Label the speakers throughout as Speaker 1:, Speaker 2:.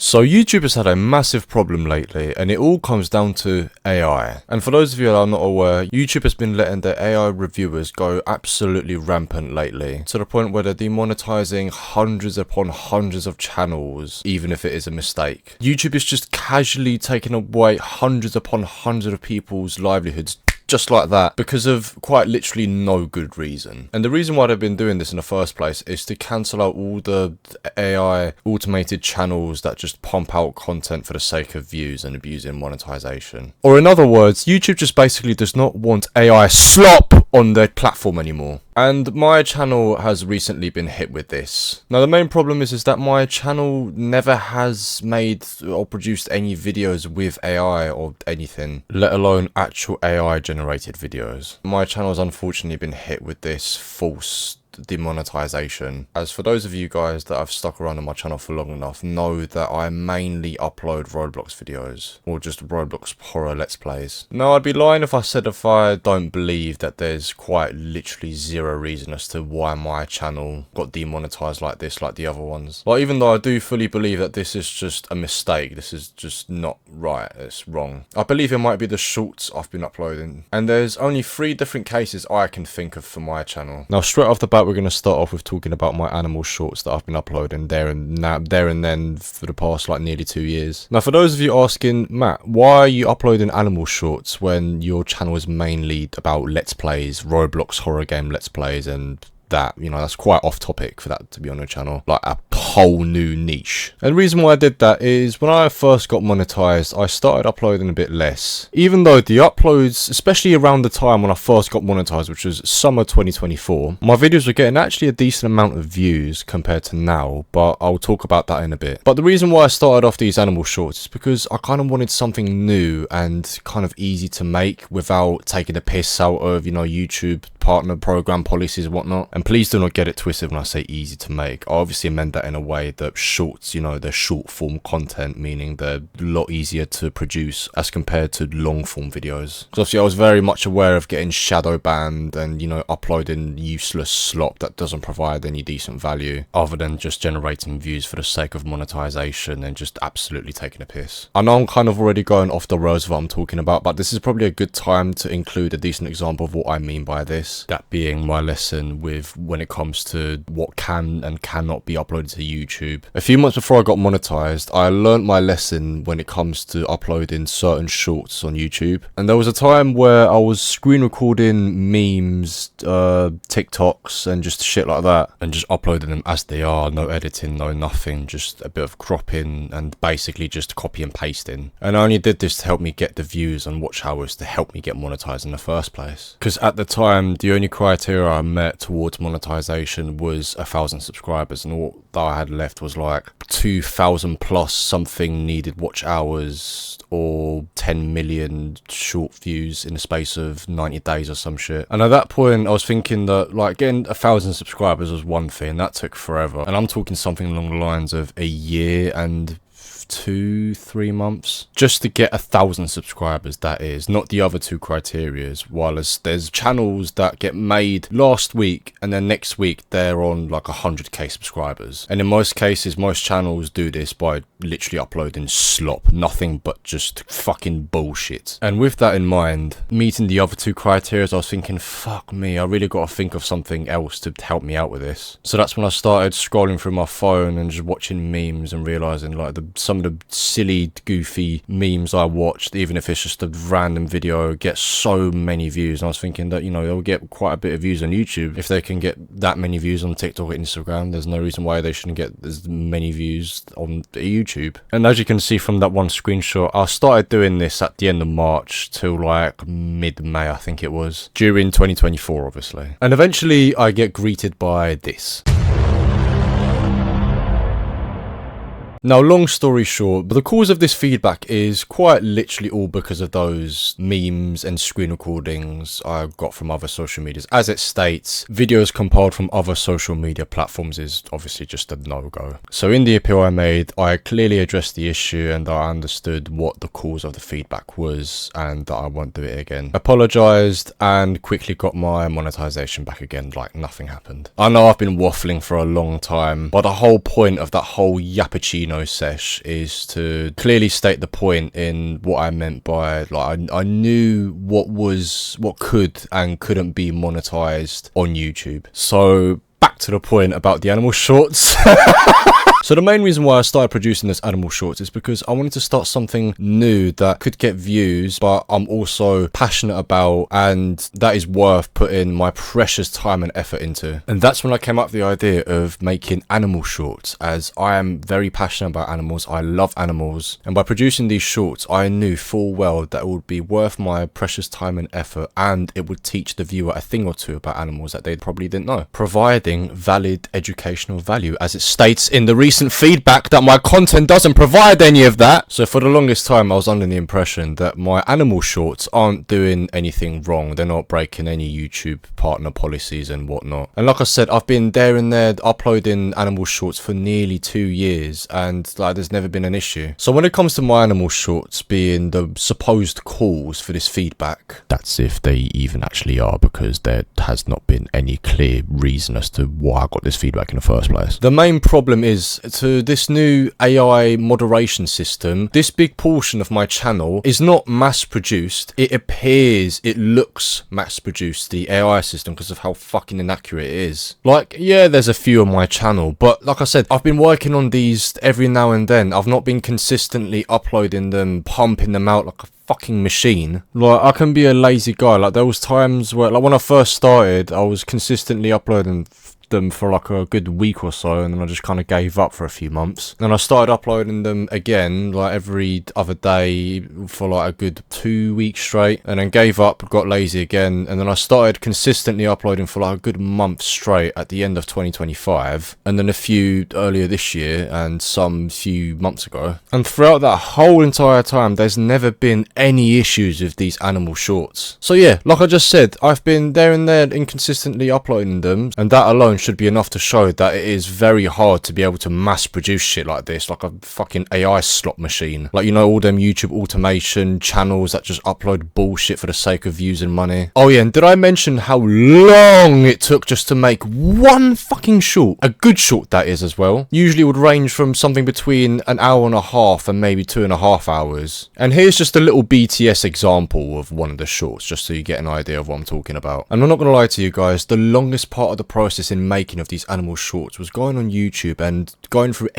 Speaker 1: So YouTube has had a massive problem lately, and it all comes down to AI. And for those of you that are not aware, YouTube has been letting their AI reviewers go absolutely rampant lately, to the point where they're demonetizing hundreds upon hundreds of channels, even if it is a mistake. YouTube is just casually taking away hundreds upon hundreds of people's livelihoods just like that, because of quite literally no good reason. And the reason why they've been doing this in the first place is to cancel out all the AI automated channels that just pump out content for the sake of views and abusing monetization. Or in other words, YouTube just basically does not want AI slop on their platform anymore. And my channel has recently been hit with this. Now the main problem is that my channel never has made or produced any videos with AI or anything, let alone actual AI generated videos. My channel has unfortunately been hit with this false demonetization. As for those of you guys that have stuck around on my channel for long enough, know that I mainly upload Roblox videos, or just Roblox horror let's plays. Now I'd be lying if I said if I don't believe that there's quite literally zero reason as to why my channel got demonetized like this, like the other ones. Like, even though I do fully believe that this is just a mistake, this is just not right, it's wrong. I believe it might be the shorts I've been uploading, and there's only 3 different cases I can think of for my channel. Now straight off the bat, we're going to start off with talking about my animal shorts that I've been uploading there and then for the past like nearly 2 years. Now for those of you asking, Matt, why are you uploading animal shorts when your channel is mainly about let's plays, Roblox horror game let's plays, and that, you know, that's quite off topic for that to be on your channel, like a whole new niche. And the reason why I did that is when I first got monetized, I started uploading a bit less, even though the uploads, especially around the time when I first got monetized, which was summer 2024, my videos were getting actually a decent amount of views compared to now, but I'll talk about that in a bit. But the reason why I started off these animal shorts is because I kind of wanted something new and kind of easy to make without taking the piss out of, you know, YouTube partner program policies and whatnot. And please do not get it twisted when I say easy to make. I obviously meant that in a way that shorts, you know, they're short form content, meaning they're a lot easier to produce as compared to long form videos. Because obviously I was very much aware of getting shadow banned and, you know, uploading useless slop that doesn't provide any decent value other than just generating views for the sake of monetization and just absolutely taking a piss. I know I'm kind of already going off the roads of what I'm talking about, but this is probably a good time to include a decent example of what I mean by this. That being my lesson with when it comes to what can and cannot be uploaded to YouTube. A few months before I got monetized, I learned my lesson when it comes to uploading certain shorts on YouTube. And there was a time where I was screen recording memes, TikToks and just shit like that, and just uploading them as they are, no editing, no nothing, just a bit of cropping and basically just copy and pasting. And I only did this to help me get the views and watch hours to help me get monetized in the first place. Because at the time, the only criteria I met towards monetization was 1,000 subscribers, and all that I had left was like 2,000 plus something needed watch hours or 10 million short views in the space of 90 days or some shit. And at that point I was thinking that like getting 1,000 subscribers was one thing, that took forever, and I'm talking something along the lines of a year and 2-3 months just to get 1,000 subscribers. That is not the other 2 criterias. While there's channels that get made last week and then next week they're on like 100k subscribers, and in most cases most channels do this by literally uploading slop, nothing but just fucking bullshit. And with that in mind, meeting the other 2 criterias, I was thinking, fuck me, I really got to think of something else to help me out with this. So that's when I started scrolling through my phone and just watching memes and realizing like some of the silly goofy memes I watched, even if it's just a random video, gets so many views. And I was thinking that, you know, they'll get quite a bit of views on YouTube. If they can get that many views on TikTok or Instagram, there's no reason why they shouldn't get as many views on YouTube. And as you can see from that one screenshot, I started doing this at the end of March till like mid-May, I think it was, during 2024 obviously. And eventually I get greeted by this. Now, long story short, but the cause of this feedback is quite literally all because of those memes and screen recordings I got from other social medias. As it states, videos compiled from other social media platforms is obviously just a no-go. So in the appeal I made, I clearly addressed the issue and I understood what the cause of the feedback was and that I won't do it again. Apologized and quickly got my monetization back again like nothing happened. I know I've been waffling for a long time, but the whole point of that whole yappuccino sesh is to clearly state the point in what I meant by, like, I knew what could and couldn't be monetized on YouTube. So back to the point about the animal shorts. So the main reason why I started producing this animal shorts is because I wanted to start something new that could get views, but I'm also passionate about, and that is worth putting my precious time and effort into. And that's when I came up with the idea of making animal shorts, as I am very passionate about animals. I love animals, and by producing these shorts, I knew full well that it would be worth my precious time and effort, and it would teach the viewer a thing or two about animals that they probably didn't know, providing valid educational value, as it states in the recent feedback that my content doesn't provide any of that. So for the longest time I was under the impression that my animal shorts aren't doing anything wrong, they're not breaking any YouTube partner policies and whatnot. And like I said, I've been there and there uploading animal shorts for nearly 2 years, and like there's never been an issue. So when it comes to my animal shorts being the supposed cause for this feedback, that's if they even actually are, because there has not been any clear reason as to why I got this feedback in the first place. The main problem is, to this new AI moderation system, this big portion of my channel is not mass produced. It appears, it looks mass produced, the AI system, because of how fucking inaccurate it is. Like, yeah, there's a few on my channel, but like I said, I've been working on these every now and then. I've not been consistently uploading them, pumping them out like a fucking machine. Like, I can be a lazy guy. Like, there was times where, like, when I first started, I was consistently uploading them for like a good week or so, and then I just kind of gave up for a few months. Then I started uploading them again, like every other day for like a good 2 weeks straight, and then gave up, got lazy again, and then I started consistently uploading for like a good month straight at the end of 2025, and then a few earlier this year, and some few months ago. And throughout that whole entire time, there's never been any issues with these animal shorts. So yeah, like I just said, I've been there and there inconsistently uploading them, and that alone should be enough to show that it is very hard to be able to mass produce shit like this, like a fucking AI slot machine. Like, you know, all them YouTube automation channels that just upload bullshit for the sake of views and money. Oh yeah, and did I mention how long it took just to make one fucking short? A good short, that is, as well. Usually would range from something between an hour and a half and maybe 2.5 hours. And here's just a little BTS example of one of the shorts, just so you get an idea of what I'm talking about. And I'm not gonna lie to you guys, the longest part of the process in making of these animal shorts was going on YouTube and going through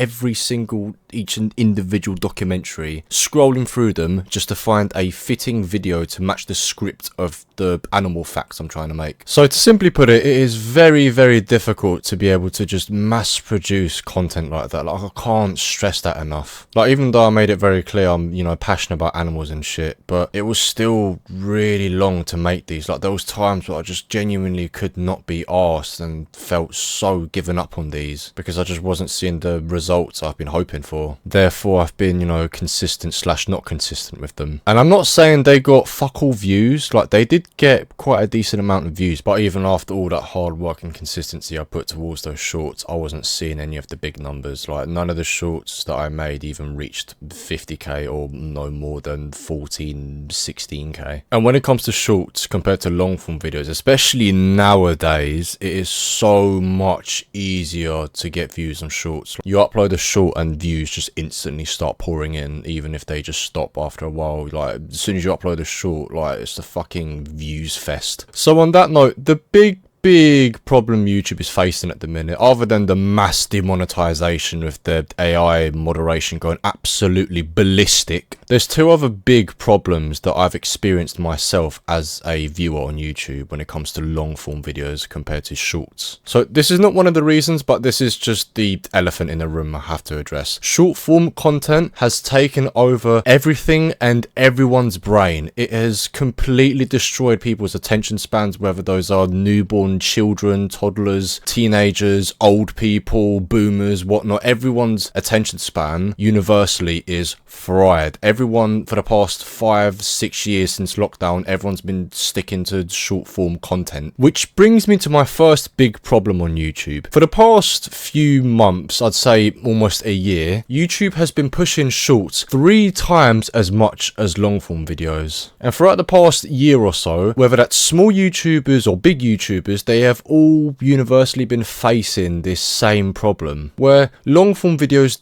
Speaker 1: each individual documentary, scrolling through them just to find a fitting video to match the script of the animal facts I'm trying to make. So to simply put it, it is very, very difficult to be able to just mass produce content like that. Like, I can't stress that enough. Like, even though I made it very clear I'm, you know, passionate about animals and shit, but it was still really long to make these. Like, there was times where I just genuinely could not be arsed and felt so given up on these because I just wasn't seeing the results I've been hoping for. Therefore, I've been, you know, consistent / not consistent with them. And I'm not saying they got fuck all views. Like, they did get quite a decent amount of views, but even after all that hard work and consistency I put towards those shorts, I wasn't seeing any of the big numbers. Like, none of the shorts that I made even reached 50k or no more than 14, 16k. And when it comes to shorts compared to long form videos, especially nowadays, it is so much easier to get views on shorts. You upload a short and views just instantly start pouring in, even if they just stop after a while. Like, as soon as you upload a short, like, it's the fucking views fest. So on that note, the big problem YouTube is facing at the minute, other than the mass demonetization with the AI moderation going absolutely ballistic, there's two other big problems that I've experienced myself as a viewer on YouTube when it comes to long form videos compared to shorts. So this is not one of the reasons, but this is just the elephant in the room I have to address. Short form content has taken over everything and everyone's brain. It has completely destroyed people's attention spans, whether those are newborn children, toddlers, teenagers, old people, boomers, whatnot. Everyone's attention span universally is fried. Everyone for the past 5-6 years since lockdown, everyone's been sticking to short form content, which brings me to my first big problem on YouTube. For the past few months, I'd say almost a year, YouTube has been pushing shorts 3 times as much as long form videos. And throughout the past year or so, whether that's small YouTubers or big YouTubers, videos, they have all universally been facing this same problem, where long form videos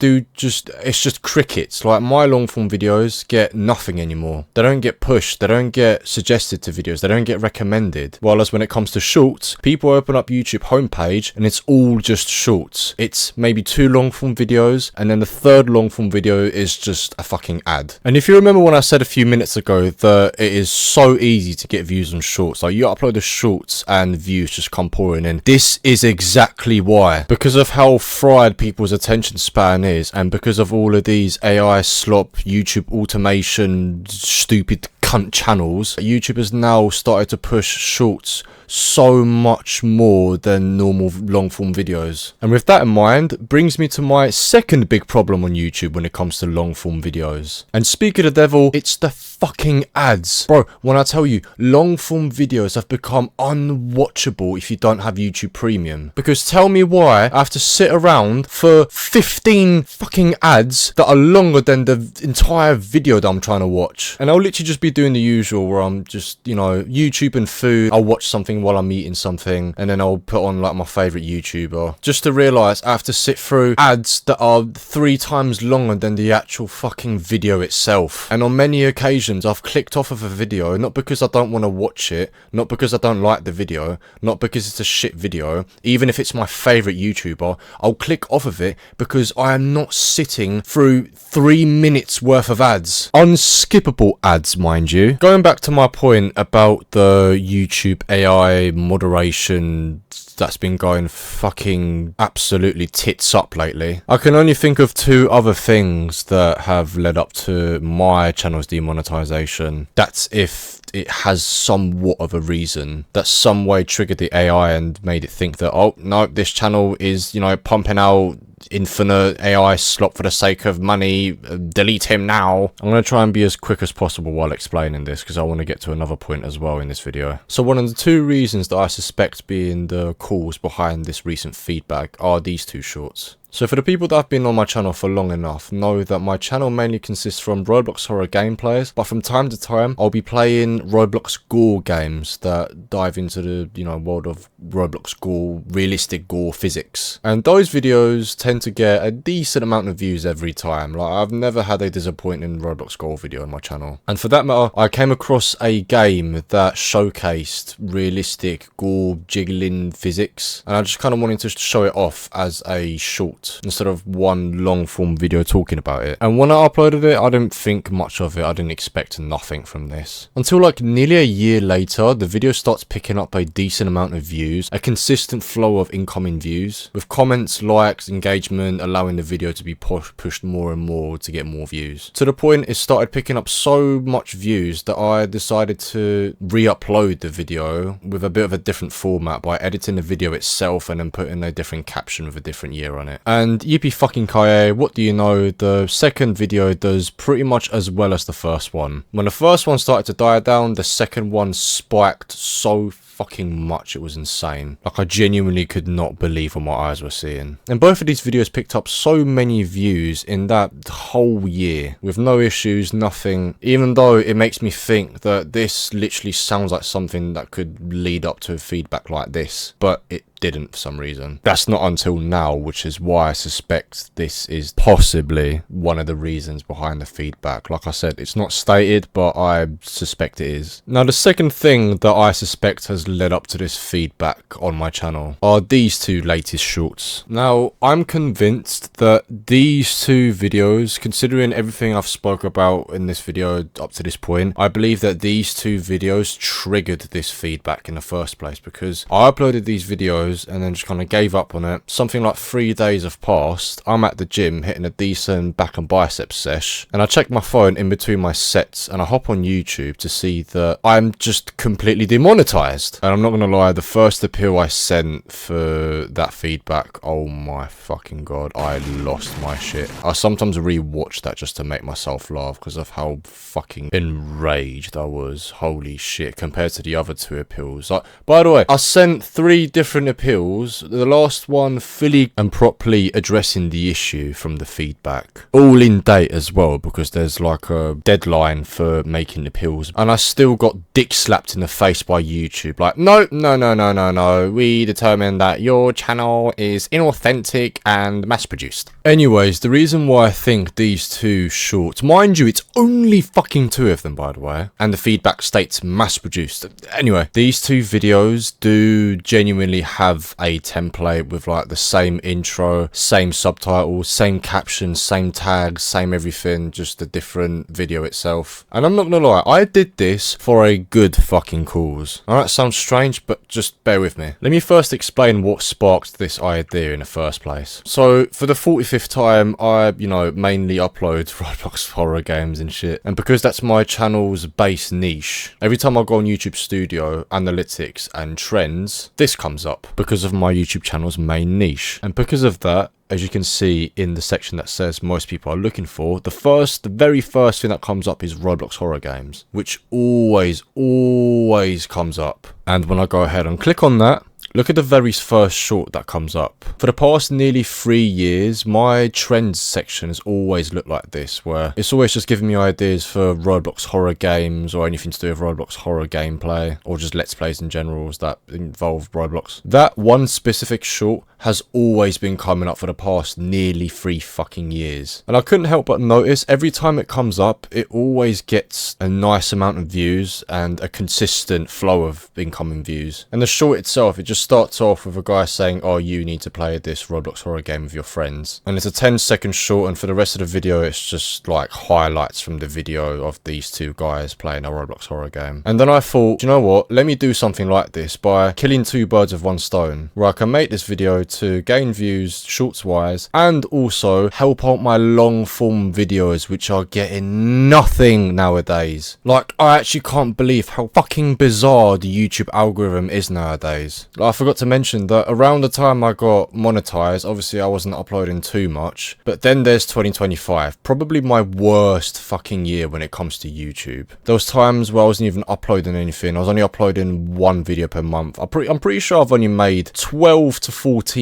Speaker 1: it's just crickets. Like, my long form videos get nothing anymore. They don't get pushed, they don't get suggested to videos, they don't get recommended. While as when it comes to shorts, people open up YouTube homepage and it's all just shorts. It's maybe 2 long form videos, and then the third long form video is just a fucking ad. And if you remember when I said a few minutes ago that it is so easy to get views on shorts, like, you upload the shorts and views just come pouring in. This is exactly why. Because of how fried people's attention span is, and because of all of these AI slop, YouTube automation, stupid cunt channels, YouTube has now started to push shorts so much more than normal long form videos. And with that in mind, brings me to my second big problem on YouTube when it comes to long form videos. And speak of the devil, it's the fucking ads. Bro, when I tell you, long form videos have become unwatchable if you don't have YouTube Premium. Because tell me why I have to sit around for 15 fucking ads that are longer than the entire video that I'm trying to watch. And I'll literally just be doing the usual, where I'm just, you know, YouTube and food. I'll watch something while I'm eating something, and then I'll put on like my favorite YouTuber, just to realize I have to sit through ads that are 3 times longer than the actual fucking video itself. And on many occasions I've clicked off of a video, not because I don't want to watch it, not because I don't like the video, not because it's a shit video, even if it's my favorite YouTuber. I'll click off of it because I am not sitting through 3 minutes worth of ads. Unskippable ads, mind you. Going back to my point about the YouTube AI moderation that's been going fucking absolutely tits up lately, I can only think of 2 other things that have led up to my channel's demonetization. That's if it has somewhat of a reason that some way triggered the AI and made it think that, oh no, this channel is, you know, pumping out infinite AI slop for the sake of money, delete him now. I'm going to try and be as quick as possible while explaining this, because I want to get to another point as well in this video. So one of the 2 reasons that I suspect being the cause behind this recent feedback are these 2 shorts. So for the people that have been on my channel for long enough, know that my channel mainly consists from Roblox horror gameplays, but from time to time I'll be playing Roblox gore games that dive into the, you know, world of Roblox gore, realistic gore physics. And those videos tend to get a decent amount of views every time. Like, I've never had a disappointing Roblox gore video on my channel. And for that matter, I came across a game that showcased realistic gore jiggling physics, and I just kind of wanted to show it off as a short instead of one long form video talking about it. And when I uploaded it, I didn't think much of it. I didn't expect nothing from this. Until like nearly a year later, the video starts picking up a decent amount of views, a consistent flow of incoming views, with comments, likes, engagement, allowing the video to be pushed more and more to get more views. To the point it started picking up so much views that I decided to re-upload the video with a bit of a different format by editing the video itself and then putting a different caption with a different year on it. And yippee fucking kaye, what do you know, the second video does pretty much as well as the first one. When the first one started to die down, the second one spiked so fucking much, it was insane. Like, I genuinely could not believe what my eyes were seeing. And both of these videos picked up so many views in that whole year with no issues, nothing, even though it makes me think that this literally sounds like something that could lead up to feedback like this, but it didn't for some reason. That's not until now, which is why I suspect this is possibly one of the reasons behind the feedback. Like I said, it's not stated, but I suspect it is. Now, the second thing that I suspect has led up to this feedback on my channel are these 2 latest shorts. Now, I'm convinced that these 2 videos, considering everything I've spoke about in this video up to this point, I believe that these 2 videos triggered this feedback in the first place, because I uploaded these videos and then just kind of gave up on it. Something like 3 days have passed. I'm at the gym hitting a decent back and biceps sesh, and I check my phone in between my sets and I hop on YouTube to see that I'm just completely demonetized. And I'm not gonna lie, the first appeal I sent for that feedback, oh my fucking god, I lost my shit. I sometimes re-watch that just to make myself laugh because of how fucking enraged I was. Holy shit, compared to the other 2 appeals. Like, by the way, I sent 3 different appeals, the last one fully and properly addressing the issue from the feedback, all in date as well, because there's like a deadline for making appeals, and I still got dick slapped in the face by YouTube. Like, like, no, no, no, no, no, no. We determined that your channel is inauthentic and mass-produced. Anyways, the reason why I think these two shorts, mind you, it's only fucking 2 of them, by the way, and the feedback states mass-produced. Anyway, these 2 videos do genuinely have a template with like the same intro, same subtitles, same captions, same tags, same everything, just a different video itself. And I'm not gonna lie, I did this for a good fucking cause. Alright, sounds strange, but just bear with me. Let me first explain what sparked this idea in the first place. So, for the 45th time, I, mainly upload Roblox horror games and shit. And because that's my channel's base niche, every time I go on YouTube Studio, Analytics, and Trends, this comes up because of my YouTube channel's main niche. And because of that, as you can see in the section that says most people are looking for, the very first thing that comes up is Roblox horror games, which always comes up. And when I go ahead and click on that, look at the very first short that comes up. For the past nearly 3 years, my trends section has always looked like this, where it's always just giving me ideas for Roblox horror games or anything to do with Roblox horror gameplay, or just Let's Plays in general that involve Roblox. That one specific short has always been coming up for the past nearly 3 fucking years. And I couldn't help but notice every time it comes up, it always gets a nice amount of views and a consistent flow of incoming views. And the short itself, it just starts off with a guy saying, oh, you need to play this Roblox horror game with your friends. And it's a 10-second short, and for the rest of the video, it's just like highlights from the video of these 2 guys playing a Roblox horror game. And then I thought, you know what, let me do something like this by killing 2 birds with 1 stone, where I can make this video to gain views shorts wise and also help out my long form videos, which are getting nothing nowadays. Like, I actually can't believe how fucking bizarre the YouTube algorithm is nowadays. Like, I forgot to mention that around the time I got monetized, obviously I wasn't uploading too much, but then there's 2025, probably my worst fucking year when it comes to YouTube. There was times where I wasn't even uploading anything. I was only uploading 1 video per month. I'm pretty sure I've only made 12 to 14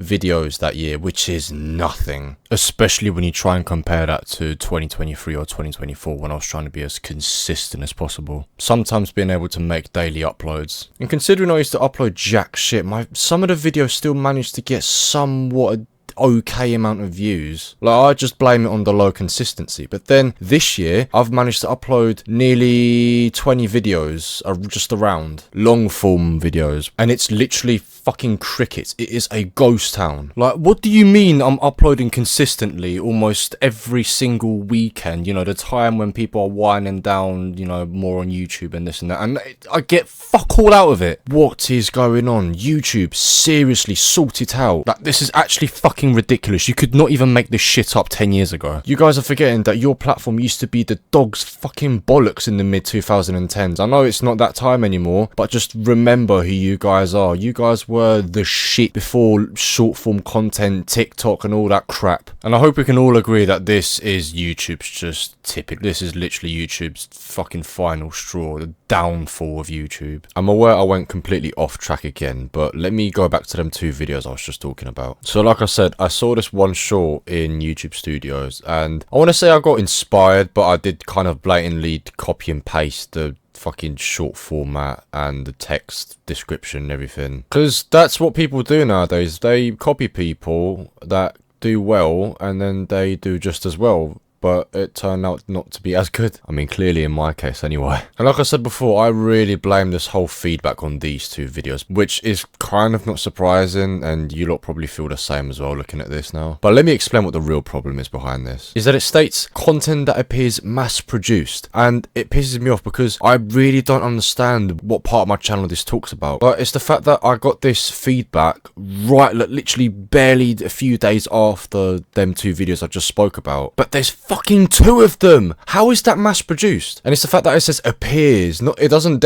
Speaker 1: videos that year, which is nothing, especially when you try and compare that to 2023 or 2024, when I was trying to be as consistent as possible, sometimes being able to make daily uploads. And considering I used to upload jack shit, some of the videos still managed to get somewhat okay amount of views. Like, I just blame it on the low consistency. But then this year I've managed to upload nearly 20 videos, just around long form videos, and it's literally fucking crickets. It is a ghost town. Like, what do you mean I'm uploading consistently almost every single weekend? The time when people are winding down, more on YouTube and this and that, and I get fuck all out of it. What is going on? YouTube, seriously, sort it out. Like, this is actually fucking ridiculous. You could not even make this shit up 10 years ago. You guys are forgetting that your platform used to be the dog's fucking bollocks in the mid 2010s. I know it's not that time anymore, but just remember who you guys are. You guys were the shit before short form content, TikTok and all that crap. And I hope we can all agree that this is YouTube's just typical. This is literally YouTube's fucking final straw, the downfall of YouTube. I'm aware I went completely off track again, but let me go back to them 2 videos I was just talking about. So like I said, I saw this one short in YouTube Studios, and I want to say I got inspired, but I did kind of blatantly copy and paste the fucking short format and the text description and everything, because that's what people do nowadays. They copy people that do well and then they do just as well, but it turned out not to be as good. I mean, clearly in my case anyway. And like I said before, I really blame this whole feedback on these 2 videos, which is kind of not surprising, and you lot probably feel the same as well looking at this now. But let me explain what the real problem is behind this. Is that it states content that appears mass-produced, and it pisses me off because I really don't understand what part of my channel this talks about. But it's the fact that I got this feedback literally barely a few days after them 2 videos I just spoke about. But there's fucking 2 of them. How is that mass produced? And it's the fact that it says appears. It doesn't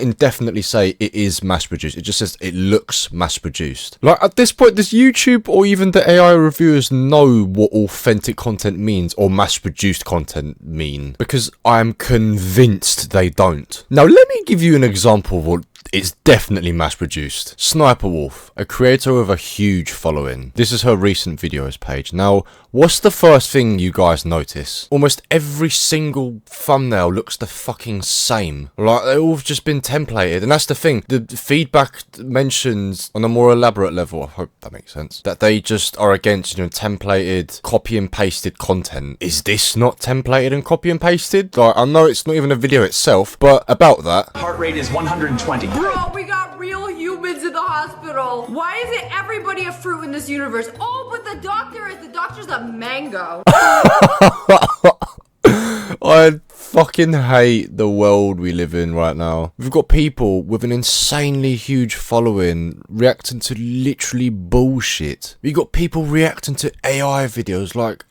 Speaker 1: indefinitely say it is mass produced. It just says it looks mass produced. Like, at this point, does YouTube or even the AI reviewers know what authentic content means or mass produced content mean? Because I'm convinced they don't. Now let me give you an example of what It's definitely mass-produced. Sniper Wolf, a creator with a huge following. This is her recent videos page. Now, what's the first thing you guys notice? Almost every single thumbnail looks the fucking same. Like, they've all just been templated. And that's the thing. The feedback mentions, on a more elaborate level, I hope that makes sense, that they just are against, templated, copy and pasted content. Is this not templated and copy and pasted? Like, I know it's not even a video itself, but about that.
Speaker 2: Heart rate is 120.
Speaker 3: Bro, we got real humans in the hospital. Why isn't everybody a fruit in this universe? Oh, but the doctor is. The doctor's a mango.
Speaker 1: I fucking hate the world we live in right now. We've got people with an insanely huge following reacting to literally bullshit. We've got people reacting to AI videos. Like,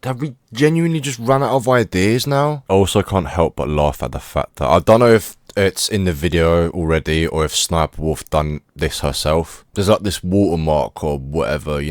Speaker 1: have we genuinely just run out of ideas now? I also can't help but laugh at the fact that I don't know if it's in the video already or if Sniper Wolf done this herself. There's like this watermark or whatever,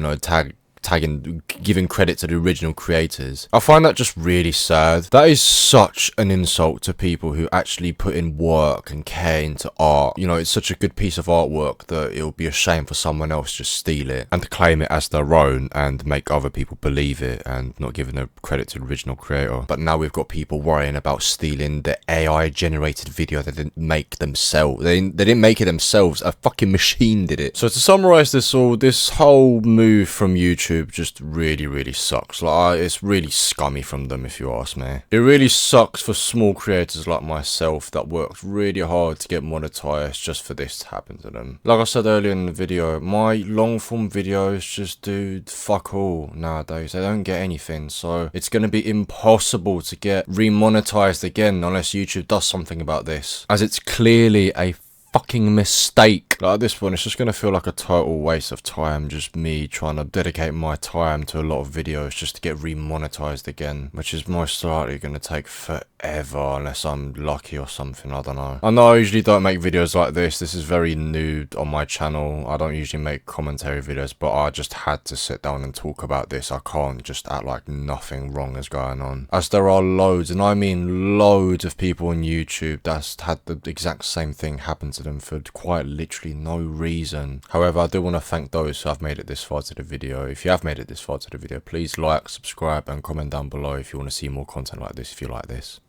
Speaker 1: tagging, giving credit to the original creators. I find that just really sad. That is such an insult to people who actually put in work and care into art. It's such a good piece of artwork that it would be a shame for someone else just steal it and to claim it as their own and make other people believe it and not giving the credit to the original creator. But now we've got people worrying about stealing the AI generated video they didn't make themselves. They didn't make it themselves. A fucking machine did it. So to summarize this all, this whole move from YouTube just really sucks. Like, it's really scummy from them, if you ask me. It really sucks for small creators like myself that worked really hard to get monetized just for this to happen to them. Like I said earlier in the video, my long form videos just do fuck all nowadays. They don't get anything, so it's going to be impossible to get remonetized again unless YouTube does something about this, as it's clearly a fucking mistake. Like, at this point, it's just gonna feel like a total waste of time, just me trying to dedicate my time to a lot of videos just to get remonetized again, which is most likely gonna take forever unless I'm lucky or something. I don't know. I know I usually don't make videos like this. This is very new on my channel. I don't usually make commentary videos, but I just had to sit down and talk about this. I can't just act like nothing wrong is going on, as there are loads, and I mean loads, of people on YouTube that's had the exact same thing happen to them for quite literally no reason. However, I do want to thank those who have made it this far to the video. If you have made it this far to the video, please like, subscribe and comment down below if you want to see more content like this, if you like this.